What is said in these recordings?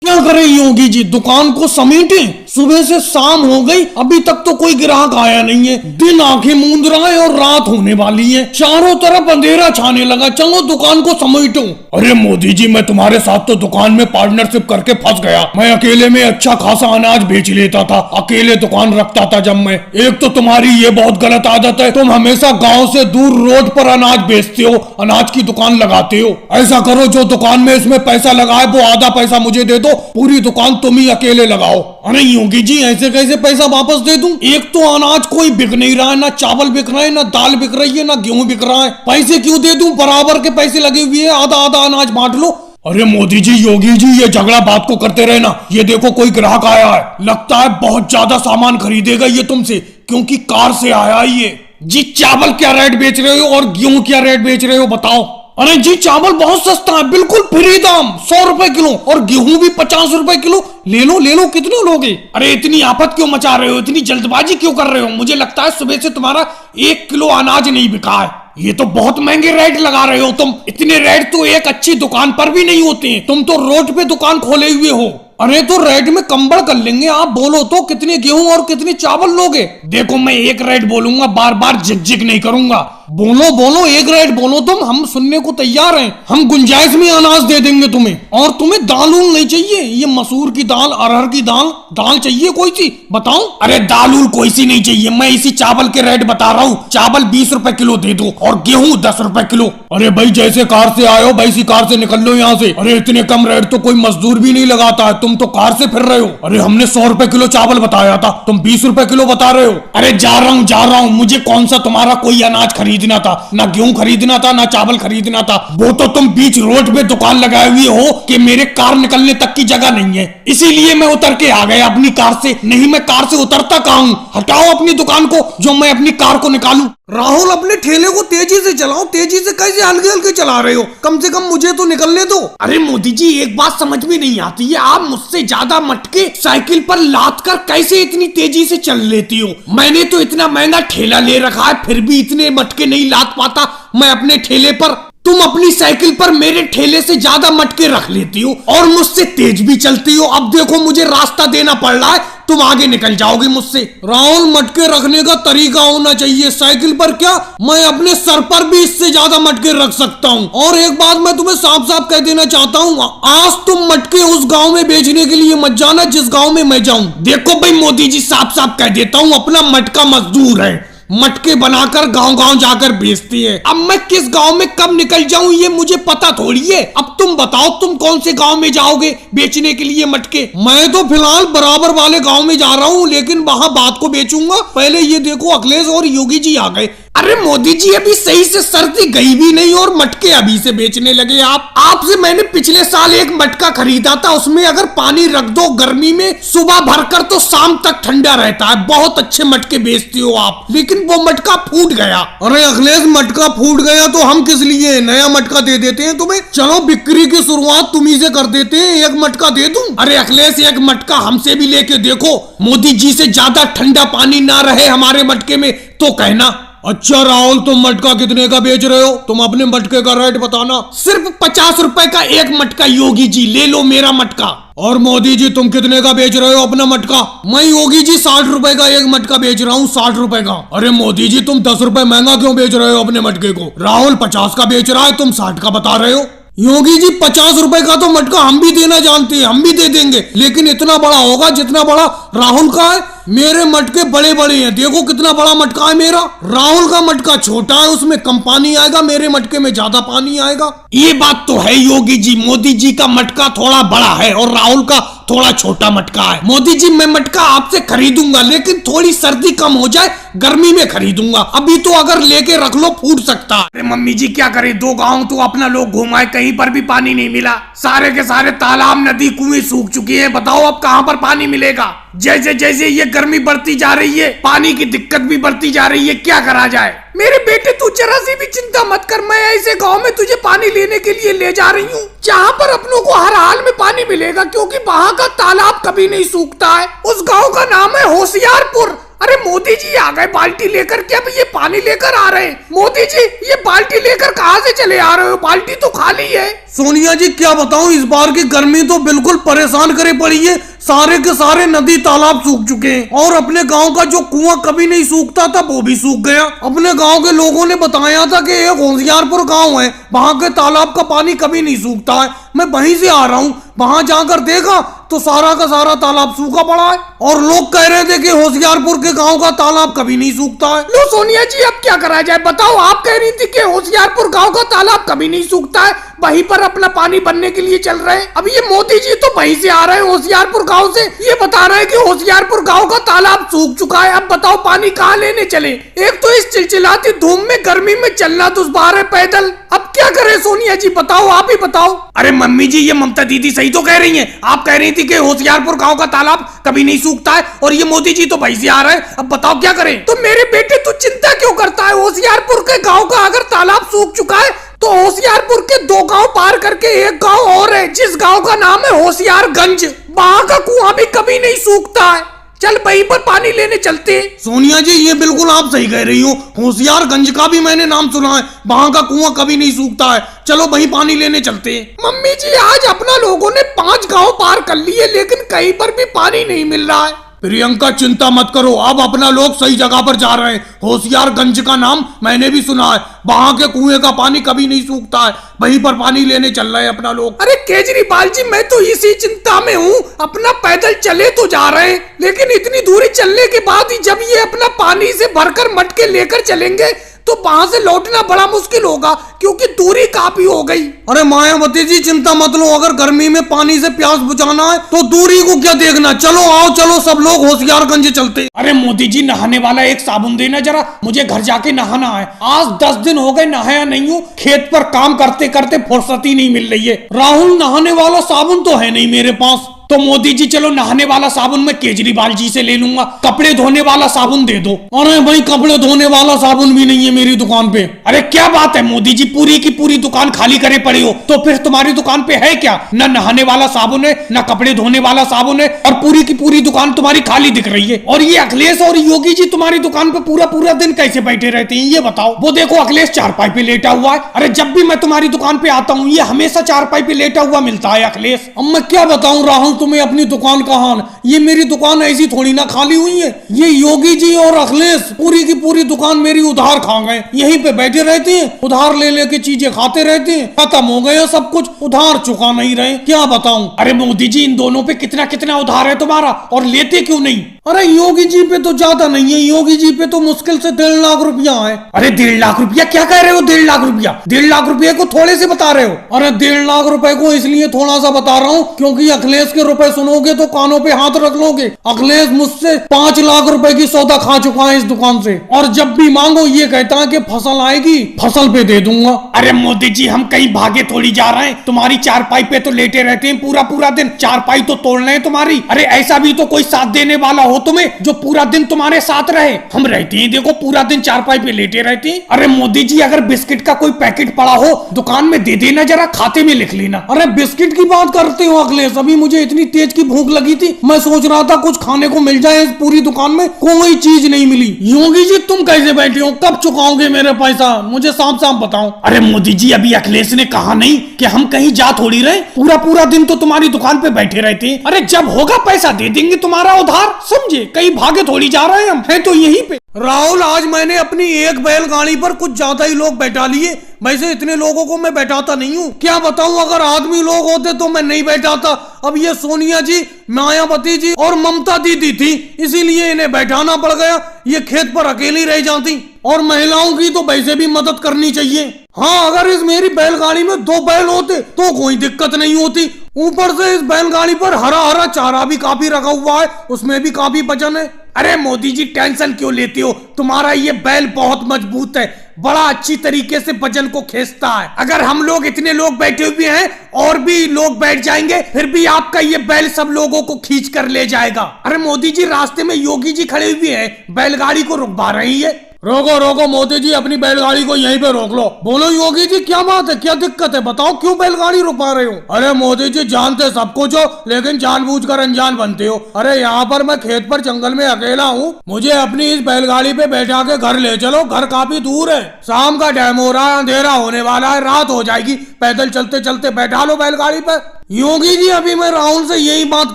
क्या करें योगी जी, दुकान को समेटे। सुबह से शाम हो गई, अभी तक तो कोई ग्राहक आया नहीं है। दिन आंखें मूंद रहा है और रात होने वाली है। चारों तरफ अंधेरा छाने लगा। चलो दुकान को समेटो। अरे मोदी जी, मैं तुम्हारे साथ तो दुकान में पार्टनरशिप करके फंस गया। मैं अकेले में अच्छा खासा अनाज बेच लेता था, अकेले दुकान रखता था। जब मैं एक तो तुम्हारी ये बहुत गलत आदत है, तुम हमेशा गाँव से दूर रोड पर अनाज बेचते हो, अनाज की दुकान लगाते हो। ऐसा करो, जो दुकान में इसमें पैसा लगाए वो आधा पैसा मुझे दे दो, पूरी दुकान तुम ही अकेले लगाओ। अरे योगी जी, ऐसे कैसे पैसा वापस दे दूं? एक तो अनाज कोई बिक नहीं रहा है, ना चावल बिक रहा है, ना दाल बिक रही है, ना गेहूं बिक रहा है। पैसे क्यों दे दूं? बराबर के पैसे लगे हुए हैं, आधा आधा अनाज बांट लो। अरे मोदी जी, योगी जी, ये झगड़ा बात को करते रहना। ये देखो कोई ग्राहक आया है, लगता है बहुत ज्यादा सामान खरीदेगा ये तुमसे, क्योंकि कार से आया है ये। जी चावल क्या रेट बेच रहे हो और गेहूं क्या रेट बेच रहे हो बताओ? अरे जी, चावल बहुत सस्ता है, बिल्कुल फ्री दाम, 100 रुपए किलो, और गेहूं भी 50 रुपए किलो। ले लो, कितने लोगे? अरे इतनी आफत क्यों मचा रहे हो, इतनी जल्दबाजी क्यों कर रहे हो? मुझे लगता है सुबह से तुम्हारा 1 किलो अनाज नहीं बिका है। ये तो बहुत महंगे रेट लगा रहे हो तुम। इतने रेट तो एक अच्छी दुकान पर भी नहीं होते हैं। तुम तो रोड पे दुकान खोले हुए हो। अरे तो रेट में कंबल कर लेंगे। आप बोलो तो कितने गेहूं और कितने चावल लोगे? देखो, मैं एक रेट बोलूंगा, बार बार झिक नहीं करूंगा। बोलो, एक रेट बोलो तुम, हम सुनने को तैयार हैं। हम गुंजाइश में अनाज दे देंगे तुम्हें। और तुम्हें दाल उल नहीं चाहिए? ये मसूर की दाल, अरहर की दाल चाहिए कोई सी बताओ? अरे दाल उल कोई सी नहीं चाहिए, मैं इसी चावल के रेट बता रहा हूँ। चावल 20 रुपए किलो दे दो और गेहूं 10 रुपए किलो। अरे भाई, जैसे कार से आए हो वैसी कार से निकल लो यहाँ से। अरे इतने कम रेट तो कोई मजदूर भी नहीं लगाता है, तुम तो कार से फिर रहे हो। अरे हमने 100 रुपए किलो चावल बताया था, तुम 20 रुपए किलो बता रहे हो। अरे जा रहा हूँ, मुझे कौन सा तुम्हारा कोई अनाज खरीदना था, ना गेहूं खरीदना था, ना चावल खरीदना था। वो तो तुम बीच रोड पे दुकान लगाए हुए हो कि मेरे कार निकलने तक की जगह नहीं है, इसीलिए मैं उतर के आ गया अपनी कार से। नहीं, मैं कार से उतरता कहाँ हूँ? हटाओ अपनी दुकान को, जो मैं अपनी कार को निकालूं। राहुल, अपने ठेले को तेजी से चलाओ। तेजी से कैसे हल्के हल्के चला रहे हो? कम से कम मुझे तो निकलने दो। अरे मोदी जी, एक बात समझ में नहीं आती है, आप मुझसे ज्यादा मटके साइकिल पर लाद कर कैसे इतनी तेजी से चल लेती हो? मैंने तो इतना महंगा ठेला ले रखा है, फिर भी इतने मटके नहीं लाद पाता मैं अपने ठेले पर। तुम अपनी साइकिल पर मेरे ठेले से ज्यादा मटके रख लेती हो और मुझसे तेज भी चलती हो। अब देखो, मुझे रास्ता देना पड़ रहा है, तुम आगे निकल जाओगे मुझसे। राहुल, मटके रखने का तरीका होना चाहिए। साइकिल पर क्या, मैं अपने सर पर भी इससे ज्यादा मटके रख सकता हूँ। और एक बात मैं तुम्हें साफ साफ कह देना चाहता हूँ, आज तुम मटके उस गांव में बेचने के लिए मत जाना जिस गांव में मैं जाऊँ। देखो भाई मोदी जी, साफ साफ कह देता हूँ, अपना मटका मजदूर है, मटके बनाकर गांव गांव जाकर बेचती है। अब मैं किस गांव में कब निकल जाऊं ये मुझे पता थोड़ी है। अब तुम बताओ, तुम कौन से गांव में जाओगे बेचने के लिए मटके? मैं तो फिलहाल बराबर वाले गांव में जा रहा हूं, लेकिन वहां बात को बेचूंगा। पहले ये देखो, अखिलेश और योगी जी आ गए। अरे मोदी जी, अभी सही से सर्दी गई भी नहीं और मटके अभी से बेचने लगे आप। आपसे मैंने पिछले साल एक मटका खरीदा था, उसमें अगर पानी रख दो गर्मी में सुबह भरकर तो शाम तक ठंडा रहता है। बहुत अच्छे मटके बेचती हो आप, लेकिन वो मटका फूट गया। अरे अखिलेश, मटका फूट गया तो हम किस लिए नया मटका दे देते हैं तुम्हें। चलो बिक्री की शुरुआत तुम्ही से कर देते हैं, एक मटका दे दूं? अरे अखिलेश, एक मटका हमसे भी लेके देखो, मोदी जी से ज्यादा ठंडा पानी ना रहे हमारे मटके में तो कहना। अच्छा राहुल, तुम मटका कितने का बेच रहे हो? तुम अपने मटके का रेट बताना। सिर्फ 50 रुपए का एक मटका योगी जी, ले लो मेरा मटका। और मोदी जी, तुम कितने का बेच रहे हो अपना मटका? मैं योगी जी 60 रुपए का एक मटका बेच रहा हूँ, 60 रुपए का। अरे मोदी जी, तुम 10 रुपए महंगा क्यों बेच रहे हो अपने मटके को? राहुल 50 का बेच रहा है, तुम 60 का बता रहे हो। योगी जी, 50 रुपए का तो मटका हम भी देना जानते हैं, हम भी दे देंगे, लेकिन इतना बड़ा होगा जितना बड़ा राहुल का है। मेरे मटके बड़े बड़े हैं, देखो कितना बड़ा मटका है मेरा। राहुल का मटका छोटा है, उसमें कम पानी आएगा, मेरे मटके में ज्यादा पानी आएगा। ये बात तो है योगी जी, मोदी जी का मटका थोड़ा बड़ा है और राहुल का थोड़ा छोटा मटका है। मोदी जी, मैं मटका आपसे खरीदूंगा, लेकिन थोड़ी सर्दी कम हो जाए, गर्मी में खरीदूंगा। अभी तो अगर लेके रख लो फूट सकता है। अरे मम्मी जी, क्या करे, 2 गांव तो अपना लोग घुमाए, कहीं पर भी पानी नहीं मिला। सारे के सारे तालाब, नदी, कुएं सूख चुकी है। बताओ अब कहां पर पानी मिलेगा? जैसे जैसे ये गर्मी बढ़ती जा रही है, पानी की दिक्कत भी बढ़ती जा रही है, क्या करा जाए? मेरे बेटे, तू जरा सी भी चिंता मत कर, मैं ऐसे गांव में तुझे पानी लेने के लिए ले जा रही हूँ जहाँ पर अपनों को हर हाल में पानी मिलेगा, क्योंकि वहाँ का तालाब कभी नहीं सूखता है। उस गांव का नाम है होशियारपुर। अरे मोदी जी आ गए बाल्टी लेकर के, अब ये पानी लेकर आ रहे हैं। मोदी जी ये बाल्टी लेकर कहाँ से चले आ रहे हो? बाल्टी तो खाली है। सोनिया जी क्या बताऊं, इस बार की गर्मी तो बिल्कुल परेशान करे पड़ी है। सारे के सारे नदी तालाब सूख चुके हैं और अपने गांव का जो कुआं कभी नहीं सूखता था वो भी सूख गया। अपने गांव के लोगों ने बताया था कि एक होशियारपुर गांव है, वहां के तालाब का पानी कभी नहीं सूखता है। मैं वहीं से आ रहा हूँ, वहां जाकर देखा तो सारा का सारा तालाब सूखा पड़ा है और लोग कह रहे थे कि होशियारपुर के गांव का तालाब कभी नहीं सूखता है। लो सोनिया जी अब क्या करा जाए बताओ, आप कह रही थी कि होशियारपुर गांव का तालाब कभी नहीं सूखता है, वहीं पर अपना पानी बनने के लिए चल रहे हैं। अब ये मोदी जी तो वहीं से आ रहे हैं होशियारपुर गांव से, ये बता रहे हैं कि होशियारपुर गांव का तालाब सूख चुका है। अब बताओ पानी कहाँ लेने चले? एक तो इस चिलचिलाती धूप में गर्मी में चलना दुश्वार है पैदल, अब क्या करें सोनिया जी बताओ, आप ही बताओ। अरे मम्मी जी ये ममता दीदी सही तो कह रही हैं, आप कह रही थी कि होशियारपुर गांव का तालाब कभी नहीं सूखता है और ये मोदी जी तो वहीं से आ रहे हैं, अब बताओ क्या करें? तो मेरे बेटे तू चिंता क्यों करता है? होशियारपुर के गांव का अगर तालाब सूख चुका है तो होशियारपुर के 2 गांव पार करके एक गांव और है जिस गांव का नाम है होशियारगंज, वहां का कुआं भी कभी नहीं सूखता है। चल वहीं पर पानी लेने चलते हैं। सोनिया जी ये बिल्कुल आप सही कह रही हो, होशियारगंज का भी मैंने नाम सुना है, वहां का कुआं कभी नहीं सूखता है। चलो वहीं पानी लेने चलते हैं। मम्मी जी आज अपना लोगों ने 5 गांव पार कर लिए लेकिन कहीं पर भी पानी नहीं मिल रहा है। प्रियंका चिंता मत करो, अब अपना लोग सही जगह पर जा रहे हैं। होशियारगंज का नाम मैंने भी सुना है, वहां के कुएं का पानी कभी नहीं सूखता है, वहीं पर पानी लेने चल रहे हैं अपना लोग। अरे केजरीवाल जी मैं तो इसी चिंता में हूँ, अपना पैदल चले तो जा रहे हैं लेकिन इतनी दूरी चलने के बाद ही जब ये अपना पानी से भरकर मटके लेकर चलेंगे तो वहां से लौटना बड़ा मुश्किल होगा क्योंकि दूरी काफी हो गई। अरे मायावती जी चिंता मत लो, अगर गर्मी में पानी से प्यास बुझाना है तो दूरी को क्या देखना, चलो आओ चलो सब लोग होशियारगंज चलते। अरे मोदी जी नहाने वाला एक साबुन देना जरा, मुझे घर जाके नहाना है। आज 10 दिन हो गए नहाया नहीं हूँ, खेत पर काम करते करते फुर्सत ही नहीं मिल रही है। राहुल नहाने वाला साबुन तो है नहीं मेरे पास, तो मोदी जी चलो नहाने वाला साबुन मैं केजरीवाल जी से ले लूंगा, कपड़े धोने वाला साबुन दे दो। अरे भाई कपड़े धोने वाला साबुन भी नहीं है मेरी दुकान पे। अरे क्या बात है मोदी जी, पूरी की पूरी दुकान खाली करे पड़े हो, तो फिर तुम्हारी दुकान पे है क्या? न नहाने वाला साबुन है न कपड़े धोने वाला साबुन है और पूरी की पूरी दुकान तुम्हारी खाली दिख रही है। और ये अखिलेश और योगी जी तुम्हारी दुकान पे पूरा पूरा दिन कैसे बैठे रहते हैं ये बताओ? वो देखो अखिलेश चारपाई पे लेटा हुआ है। अरे जब भी मैं तुम्हारी दुकान पे आता हूँ ये हमेशा चारपाई पे लेटा हुआ मिलता है अखिलेश। अब मैं क्या बताऊं राहुल तुम्हें अपनी दुकान का हाल, ये मेरी दुकान ऐसी थोड़ी ना खाली हुई है, ये योगी जी और अखिलेश पूरी की पूरी दुकान मेरी उधार खा गए, यहीं पे बैठे रहते हैं उधार ले लेके चीजें खाते रहते हैं, खत्म हो गया सब कुछ, उधार चुका नहीं रहे, क्या बताऊं? अरे मोदी जी इन दोनों पे कितना कितना उधार है तुम्हारा और लेते क्यों नहीं? अरे योगी जी पे तो ज्यादा नहीं है, योगी जी पे तो मुश्किल से 1.5 लाख रुपया है। अरे 1.5 लाख रुपया क्या कह रहे हो? 1.5 लाख रुपया, 1.5 लाख रुपये को थोड़े से बता रहे हो? अरे 1.5 लाख रुपए को इसलिए थोड़ा सा बता रहा हूँ क्योंकि अखिलेश के रुपए सुनोगे तो कानों पे हाथ रख लोगे। अखिलेश मुझसे 5 लाख रुपए की सौदा खा चुका है इस दुकान से और जब भी मांगो ये कहता है कि फसल आएगी फसल पे दे दूंगा। अरे मोदी जी हम कहीं भागे थोड़ी जा रहे हैं, तुम्हारी चारपाई पे तो लेटे रहते हैं पूरा पूरा दिन, चारपाई तो तोड़ रहे हैं तुम्हारी। अरे ऐसा भी तो कोई साथ देने वाला हो तुम्हें जो पूरा दिन तुम्हारे साथ रहे, हम रहते हैं देखो पूरा दिन चारपाई पे लेटे रहते हैं। अरे मोदी जी अगर बिस्किट का कोई पैकेट पड़ा हो दुकान में दे देना, जरा खाते में लिख लेना। अरे बिस्किट की बात करते हो अखिलेश, अभी मुझे इतनी तेज की भूख लगी थी, मैं सोच रहा था कुछ खाने को मिल जाए, इस पूरी दुकान में कोई चीज नहीं मिली। योगी जी तुम कैसे बैठे हो, कब चुकाओगे मेरा पैसा, मुझे साफ साफ बताओ। अरे मोदी जी अभी अखिलेश ने कहा नहीं कि हम कहीं जा थोड़ी रहे, पूरा पूरा दिन तो तुम्हारी दुकान पे बैठे रहते हैं। अरे जब होगा पैसा दे देंगे तुम्हारा उधार, समझे? कहीं भागे थोड़ी जा रहे हैं हम, है तो यहीं पे। राहुल आज मैंने अपनी एक बैलगाड़ी पर कुछ ज्यादा ही लोग बैठा लिए, वैसे इतने लोगों को मैं बैठाता नहीं हूँ, क्या बताऊं अगर आदमी लोग होते तो मैं नहीं बैठाता। अब ये सोनिया जी मायावती जी और ममता दीदी थी इसीलिए इन्हें बैठाना पड़ गया, ये खेत पर अकेली रह जाती। और महिलाओं की तो वैसे भी मदद करनी चाहिए। हाँ अगर इस मेरी बैलगाड़ी में 2 बैल होते तो कोई दिक्कत नहीं होती, ऊपर से इस बैलगाड़ी पर हरा हरा चारा भी काफी रखा हुआ है, उसमें भी काफी वजन है। अरे मोदी जी टेंशन क्यों लेते हो, तुम्हारा ये बैल बहुत मजबूत है, बड़ा अच्छी तरीके से वजन को खींचता है। अगर हम लोग इतने लोग बैठे हुए हैं और भी लोग बैठ जाएंगे फिर भी आपका ये बैल सब लोगों को खींच कर ले जाएगा। अरे मोदी जी रास्ते में योगी जी खड़े हुए हैं, बैलगाड़ी को रुकवा रही है। रोको रोको मोदी जी, अपनी बैलगाड़ी को यहीं पे रोक लो। बोलो योगी जी, क्या बात है, क्या दिक्कत है, बताओ क्यों बैलगाड़ी रुकवा रहे हो? अरे मोदी जी, जानते सब कुछ हो लेकिन जानबूझकर अनजान बनते हो। अरे यहाँ पर मैं खेत पर जंगल में अकेला हूँ, मुझे अपनी इस बैलगाड़ी पे बैठा के घर ले चलो। घर काफी दूर है, शाम का टाइम हो रहा है, अंधेरा होने वाला है, रात हो जाएगी, पैदल चलते चलते बैठा लो बैलगाड़ी पे। योगी जी, अभी मैं राहुल से यही बात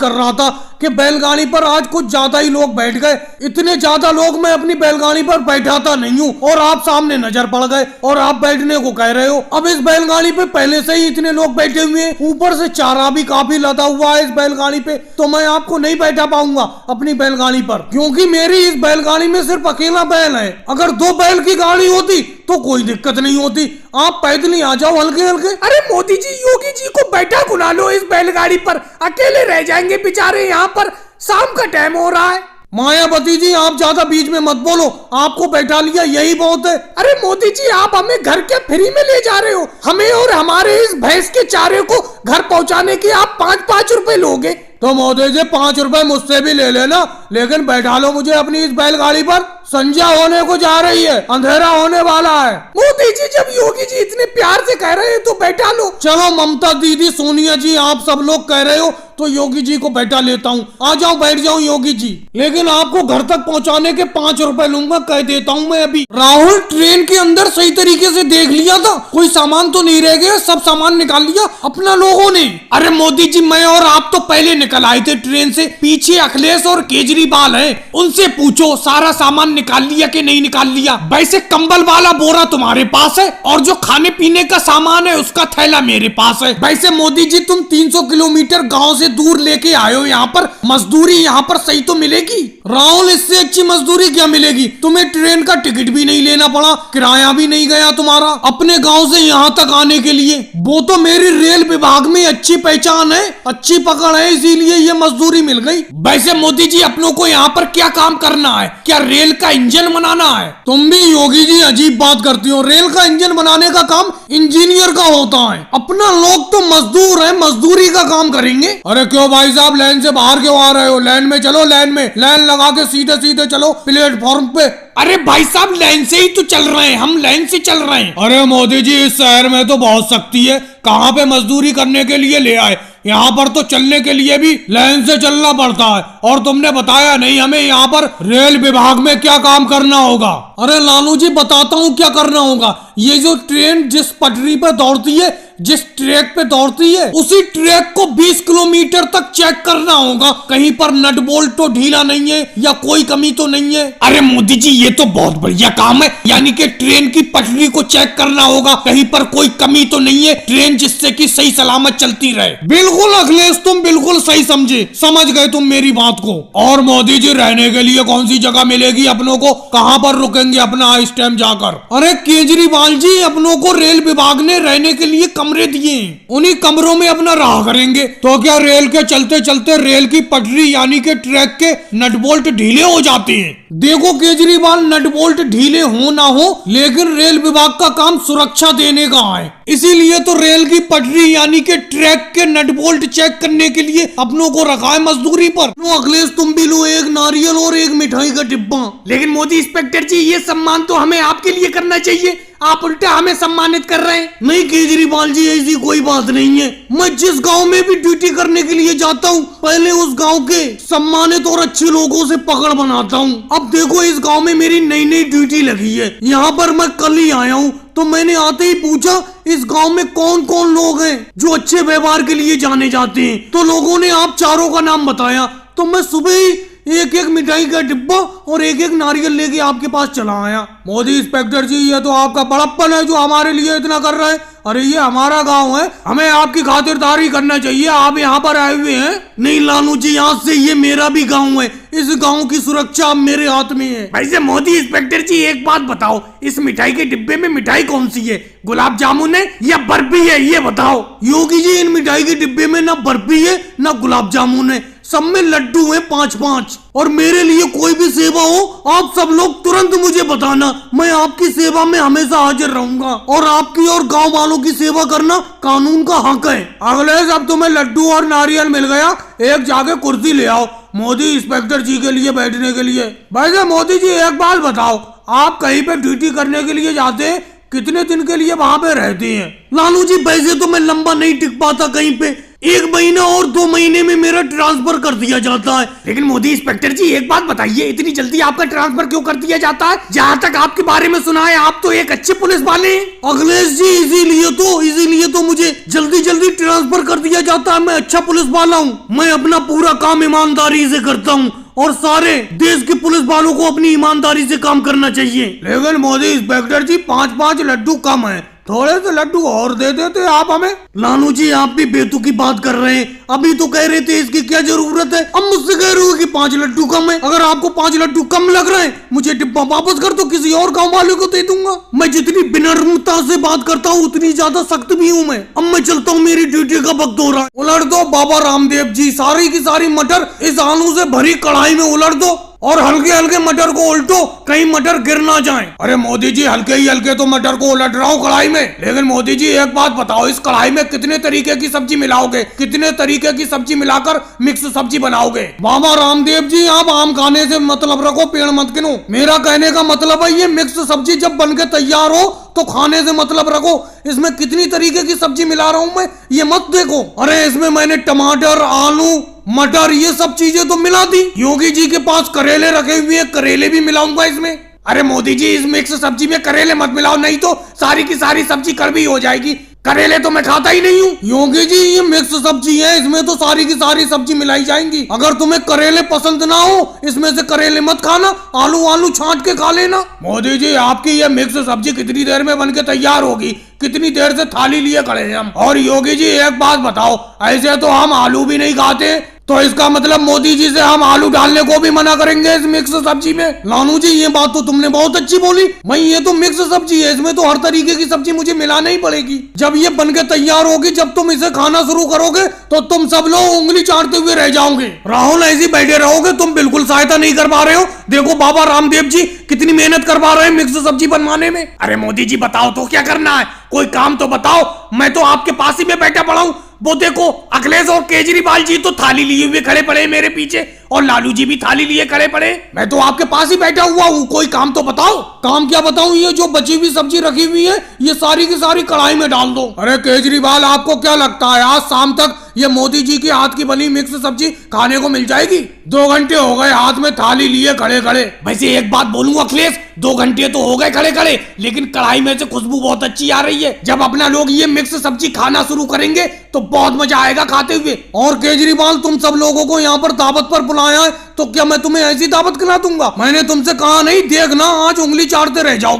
कर रहा था कि बैलगाड़ी पर आज कुछ ज्यादा ही लोग बैठ गए। इतने ज्यादा लोग मैं अपनी बैलगाड़ी पर बैठाता नहीं हूँ और आप सामने नजर पड़ गए और आप बैठने को कह रहे हो। अब इस बैलगाड़ी पे पहले से ही इतने लोग बैठे हुए हैं, ऊपर से चारा भी काफी लदा हुआ है इस बैलगाड़ी पे, तो मैं आपको नहीं बैठा पाऊंगा अपनी बैलगाड़ी पर, क्योंकि मेरी इस बैलगाड़ी में सिर्फ अकेला बैल है। अगर 2 बैल की गाड़ी होती तो कोई दिक्कत नहीं होती, आप पैदल ही आ जाओ हल्के हल्के। अरे मोदी जी, योगी जी को बैठा बुला लो इस बैलगाड़ी पर, अकेले रह जाएंगे बेचारे, यहाँ पर शाम का टाइम हो रहा है। मायावती जी, आप ज्यादा बीच में मत बोलो, आपको बैठा लिया यही बहुत है। अरे मोदी जी, आप हमें घर के फ्री में ले जा रहे हो, हमें और हमारे इस भैंस के चारे को घर पहुंचाने के आप 5-5 रुपए लोगे। तो मोदी जी, 5 रुपए मुझसे भी ले लेना, लेकिन बैठा लो मुझे अपनी इस बैलगाड़ी पर। संध्या होने को जा रही है, अंधेरा होने वाला है। मोदी जी, जब योगी जी इतने प्यार से कह रहे हैं तो बैठा लो। चलो ममता दीदी, सोनिया जी, आप सब लोग कह रहे हो तो योगी जी को बैठा लेता हूँ, आ जाओ बैठ जाओ योगी जी, लेकिन आपको घर तक पहुँचाने के 5 रुपए लूंगा, कह देता हूँ मैं अभी। राहुल, ट्रेन के अंदर सही तरीके से देख लिया था, कोई सामान तो नहीं रह गया, सब सामान निकाल लिया अपना लोगों ने। अरे मोदी जी, मैं और आप तो पहले निकल आए थे ट्रेन से, पीछे अखिलेश और केजरीवाल हैं, उनसे पूछो सारा सामान निकाल लिया कि नहीं निकाल लिया। वैसे कंबल वाला बोरा तुम्हारे पास है और जो खाने पीने का सामान है उसका थैला मेरे पास है। वैसे मोदी जी, तुम 300 किलोमीटर गांव से दूर लेके आए हो यहाँ पर, मजदूरी यहाँ पर सही तो मिलेगी? राहुल, इससे अच्छी मजदूरी क्या मिलेगी? तुम्हें ट्रेन का टिकट भी नहीं लेना पड़ा, किराया भी नहीं गया तुम्हारा अपने गाँव से यहाँ तक आने के लिए। वो तो मेरी रेल विभाग में अच्छी पहचान है, अच्छी पकड़ है, इसीलिए ये मजदूरी मिल गई। वैसे मोदी जी, अपनों को यहाँ पर क्या काम करना है? क्या रेल का इंजन बनाना है? तुम भी योगी जी अजीब बात करती हो, रेल का इंजन बनाने का काम इंजीनियर का होता है, अपना लोग तो मजदूर है, मजदूरी का काम करेंगे। अरे क्यों भाई साहब, लाइन से बाहर क्यों आ रहे हो? लाइन में चलो, लाइन में लाइन लगा के सीधे सीधे चलो प्लेटफॉर्म पे। अरे भाई साहब, लाइन से ही तो चल रहे हैं, हम लाइन से चल रहे हैं। अरे मोदी जी, इस शहर में तो बहुत सख्ती है, कहाँ पे मजदूरी करने के लिए ले आए, यहाँ पर तो चलने के लिए भी लाइन से चलना पड़ता है, और तुमने बताया नहीं हमें यहाँ पर रेल विभाग में क्या काम करना होगा। अरे लालू जी, बताता हूँ क्या करना होगा। ये जो ट्रेन जिस पटरी पर दौड़ती है, जिस ट्रैक पे दौड़ती है, उसी ट्रैक को 20 किलोमीटर तक चेक करना होगा, कहीं पर नट बोल्ट तो ढीला नहीं है या कोई कमी तो नहीं है। अरे मोदी जी, ये तो बहुत बढ़िया काम है, यानी कि ट्रेन की पटरी को चेक करना होगा, कहीं पर कोई कमी तो नहीं है, ट्रेन जिससे कि सही सलामत चलती रहे। बिल्कुल अखिलेश, तुम बिल्कुल सही समझे, समझ गए तुम मेरी बात को। और मोदी जी, रहने के लिए कौन सी जगह मिलेगी अपनों को, कहाँ पर रुकेंगे अपना इस टाइम जाकर? अरे केजरीवाल जी, अपनों को रेल विभाग ने रहने के लिए कमरे दिए, उन्हीं कमरों में अपना रहा करेंगे। तो क्या रेल के चलते चलते रेल की पटरी यानी के ट्रैक के नट बोल्ट ढीले हो जाते हैं? देखो केजरीवाल, नट बोल्ट ढीले हो ना हो, लेकिन रेल विभाग का काम सुरक्षा देने का है, इसीलिए तो रेल की पटरी यानी के ट्रैक के नट बोल्ट चेक करने के लिए अपनों को रखा है मजदूरी पर। लो अखिलेश, तुम भी लो एक नारियल और एक मिठाई का डिब्बा। लेकिन मोदी इंस्पेक्टर जी, ये सम्मान तो हमें आपके लिए करना चाहिए, आप उल्टा हमें सम्मानित कर रहे हैं। नहीं केजरीवाल जी, ऐसी कोई बात नहीं है, मैं जिस गांव में भी ड्यूटी करने के लिए जाता हूँ, पहले उस गांव के सम्मानित और अच्छे लोगों से पकड़ बनाता हूँ। अब देखो, इस गांव में मेरी नई नई ड्यूटी लगी है, यहाँ पर मैं कल ही आया हूँ, तो मैंने आते ही पूछा इस गांव में कौन कौन लोग हैं जो अच्छे व्यवहार के लिए जाने जाते हैं, तो लोगों ने आप चारों का नाम बताया, तो मैं सुबह ही एक एक मिठाई का डिब्बा और एक एक नारियल लेके आपके पास चला आया। मोदी इंस्पेक्टर जी, ये तो आपका बड़प्पन है जो हमारे लिए इतना कर रहे हैं। अरे ये हमारा गांव है, हमें आपकी खातिरदारी करना चाहिए, आप यहाँ पर आए हुए हैं। नहीं लालू जी, आज से ये मेरा भी गांव है, इस गांव की सुरक्षा मेरे हाथ में है। वैसे मोदी इंस्पेक्टर जी, एक बात बताओ, इस मिठाई के डिब्बे में मिठाई कौन सी है, गुलाब जामुन है या बर्फी है, ये बताओ। योगी जी, इन मिठाई के डिब्बे में ना बर्फी है ना गुलाब जामुन है, सब में लड्डू है 5-5। और मेरे लिए कोई भी सेवा हो, आप सब लोग तुरंत मुझे बताना, मैं आपकी सेवा में हमेशा हाजिर रहूंगा, और आपकी और गांव वालों की सेवा करना कानून का हक है। अगले अब तुम्हें लड्डू और नारियल मिल गया, एक जाके कुर्सी ले आओ मोदी इंस्पेक्टर जी के लिए बैठने के लिए। वैसे मोदी जी, एक बात बताओ, आप कहीं पे ड्यूटी करने के लिए जाते हैं, कितने दिन के लिए वहां पे रहते हैं? लालू जी वैसे तो मैं लंबा नहीं टिक पाता कहीं पे, 1 महीना और 2 महीने में मेरा ट्रांसफर कर दिया जाता है। लेकिन मोदी इंस्पेक्टर जी एक बात बताइए, इतनी जल्दी आपका ट्रांसफर क्यों कर दिया जाता है? जहाँ तक आपके बारे में सुना है आप तो एक अच्छे पुलिस वाले हैं। अखिलेश जी इसीलिए तो मुझे जल्दी जल्दी ट्रांसफर कर दिया जाता है। मैं अच्छा पुलिस वाला हूँ, मैं अपना पूरा काम ईमानदारी से करता हूँ और सारे देश के पुलिस वालों को अपनी ईमानदारी से काम करना चाहिए। लेकिन मोदी इंस्पेक्टर जी 5-5 लड्डू कम है, थोड़े से लड्डू और दे देते आप हमें। लालू जी आप भी बेतु की बात कर रहे हैं, अभी तो कह रहे थे इसकी क्या जरूरत है, अब मुझसे कह रहे हो कि 5 लड्डू कम है। अगर आपको 5 लड्डू कम लग रहे हैं मुझे डिब्बा वापस कर दो, किसी और गांव वाले को दे दूंगा। मैं जितनी विनम्रता से बात करता हूँ उतनी ज्यादा सख्त भी हूँ मैं। अब मैं चलता हूँ, मेरी ड्यूटी का वक्त हो रहा है। उलट दो बाबा रामदेव जी, सारी की सारी मटर इस आलू से भरी कढ़ाई में उलट दो और हल्के हल्के मटर को उल्टो, कहीं मटर गिर ना जाए। अरे मोदी जी हल्के ही हल्के तो मटर को उलट रहा हूँ कढ़ाई में, लेकिन मोदी जी एक बात बताओ, इस कढ़ाई में कितने तरीके की सब्जी मिलाओगे? कितने तरीके की सब्जी मिलाकर मिक्स सब्जी बनाओगे? बाबा रामदेव जी आप आम खाने से मतलब रखो, पेड़ मत गिनो। मेरा कहने का मतलब है ये मिक्स सब्जी जब बन के तैयार हो तो खाने से मतलब रखो। इसमें कितनी तरीके की सब्जी मिला रहा हूँ मैं, ये मत देखो। अरे इसमें मैंने टमाटर, आलू, मटर ये सब चीजें तो मिला दी। योगी जी के पास करेले रखे हुए हैं, करेले भी मिलाऊंगा इसमें। अरे मोदी जी इस मिक्स सब्जी में करेले मत मिलाओ, नहीं तो सारी की सारी सब्जी कड़वी हो जाएगी। करेले तो मैं खाता ही नहीं हूँ। योगी जी ये मिक्स सब्जी है, इसमें तो सारी की सारी सब्जी मिलाई जाएंगी। अगर तुम्हें करेले पसंद ना हो इसमें से करेले मत खाना, आलू छांट के खा लेना। मोदी जी आपकी ये मिक्स सब्जी कितनी देर में बनके तैयार होगी? कितनी देर से थाली लिए खड़े हैं हम? और योगी जी एक बात बताओ, ऐसे तो हम आलू भी नहीं खाते, तो इसका मतलब मोदी जी से हम आलू डालने को भी मना करेंगे इस मिक्स सब्जी में? लालू जी ये बात तो तुमने बहुत अच्छी बोली, भाई ये तो मिक्स सब्जी है, इसमें तो हर तरीके की सब्जी मुझे मिलाना ही पड़ेगी। जब ये बनके तैयार होगी, जब तुम इसे खाना शुरू करोगे तो तुम सब लोग उंगली चाटते हुए रह जाओगे। राहुल ऐसे बैठे रहोगे, तुम बिल्कुल सहायता नहीं कर पा रहे हो। देखो बाबा रामदेव जी कितनी मेहनत कर पा रहे हैं मिक्स सब्जी बनवाने में। अरे मोदी जी बताओ तो क्या करना है, कोई काम तो बताओ। मैं तो आपके पास ही में बैठा पड़ा हूँ। वो देखो अखिलेश और केजरीवाल जी तो थाली लिए हुए खड़े पड़े मेरे पीछे, और लालू जी भी थाली लिए खड़े पड़े। मैं तो आपके पास ही बैठा हुआ हूँ, कोई काम तो बताओ। काम क्या बताऊं, ये जो बची हुई सब्जी रखी हुई है ये सारी की सारी कढ़ाई में डाल दो। अरे केजरीवाल आपको क्या लगता है आज शाम तक ये मोदी जी के हाथ की बनी मिक्स सब्जी खाने को मिल जाएगी? 2 घंटे हो गए हाथ में थाली लिए खड़े खड़े। वैसे एक बात बोलूं अखिलेश, 2 घंटे तो हो गए खड़े खड़े, लेकिन कढ़ाई में से खुशबू बहुत अच्छी आ रही है। जब अपना लोग ये मिक्स सब्जी खाना शुरू करेंगे तो बहुत मजा आएगा खाते हुए। और केजरीवाल तुम सब लोगों को यहाँ पर दावत पर बुलाया है, तो क्या मैं तुम्हें ऐसी दावत खिला दूंगा? मैंने तुमसे कहा नहीं, देखना आज उंगली चाटते रह जाओगे।